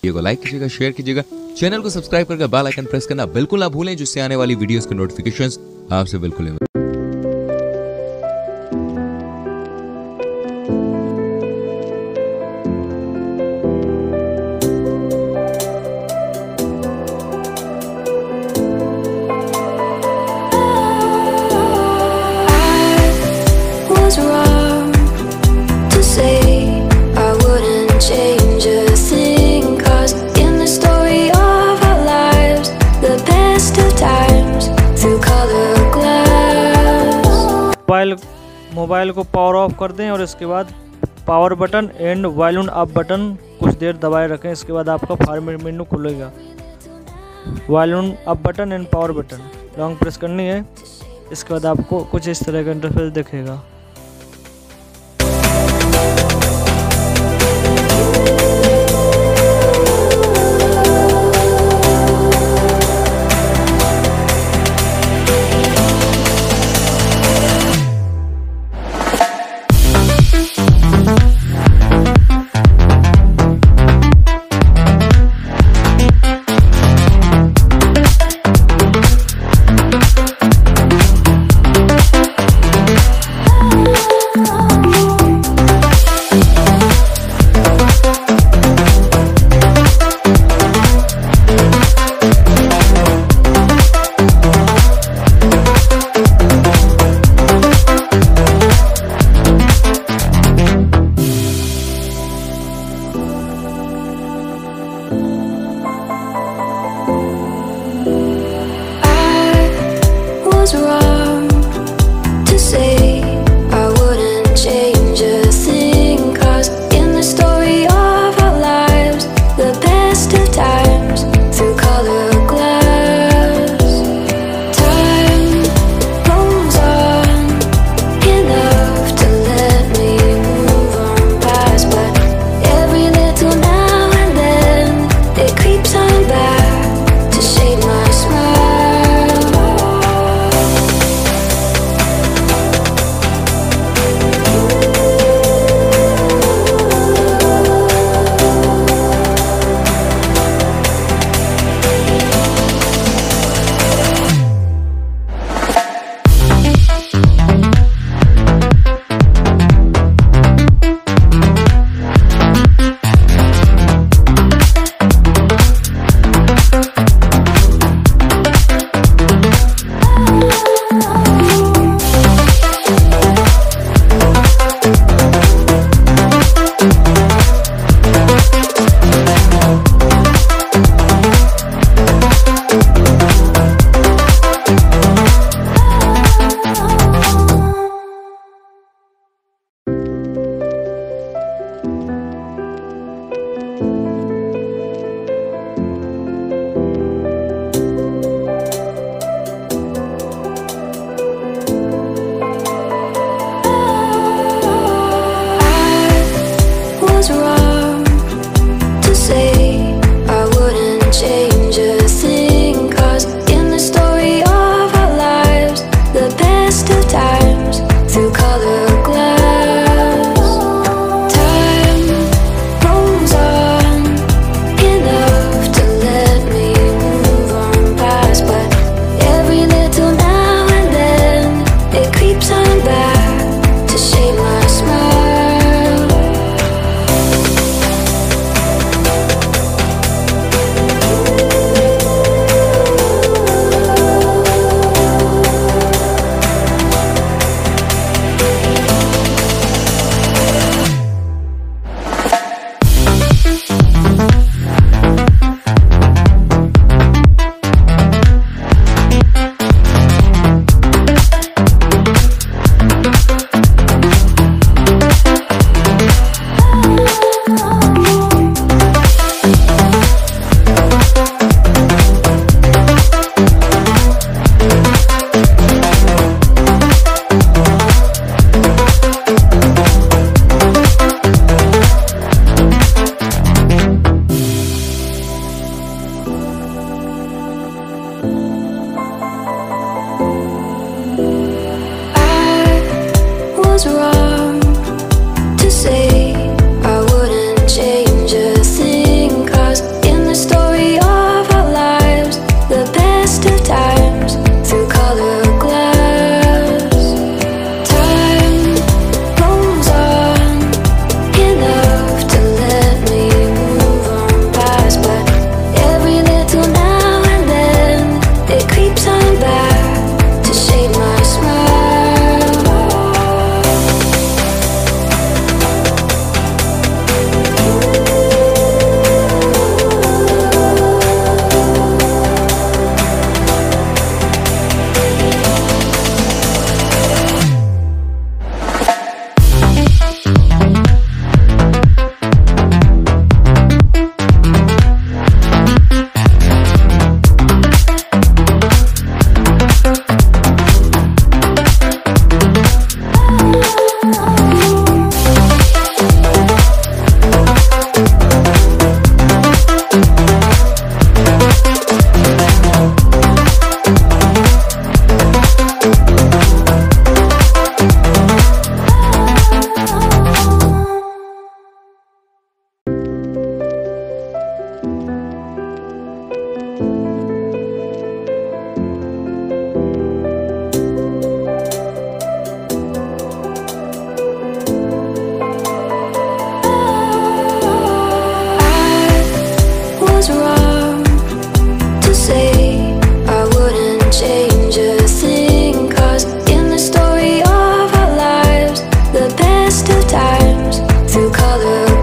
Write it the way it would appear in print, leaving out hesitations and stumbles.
Video को like कीजिएगा, share कीजिएगा, चैनल को सब्सक्राइब करके बेल आइकन प्रेस करना बिल्कुल ना भूलें, जिससे आने वाली वीडियोस के नोटिफिकेशंस आपसे बिल्कुल मोबाइल को पावर ऑफ कर दें और इसके बाद power button and volume up button कुछ देर दबाए रखें। इसके बाद आपका फॉर्मेट मेनू खुलेगा। Volume up button and power button long press करनी है। इसके बाद आपको कुछ इस तरह का इंटरफेस दिखेगा। other